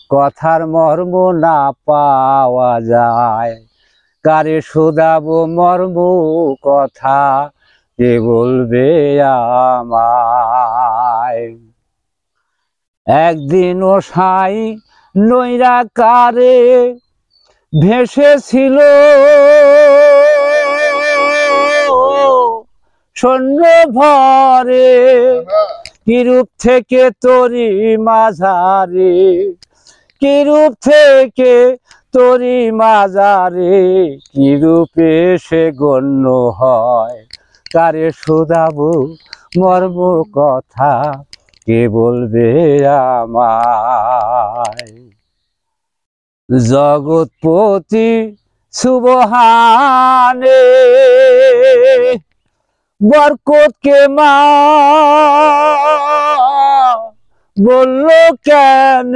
কথার মর্ম না পাওয়া যায়। কারে শোধাবো মর্ম কথা, কে বলবে আমায়। একদিন ও সাই নৈরা কারে ভেসেছিল সৈন্য ভরে, কিরূপ থেকে তরি মাঝারে, কিরূপ থেকে তরি মাঝারে, কিরূপে সে গণ্য হয়। কারে শোধাবো মর্ম কথা, কে বলবে আমায়। জগৎপতি সুবহানে বরকত কে মা বলল কেন,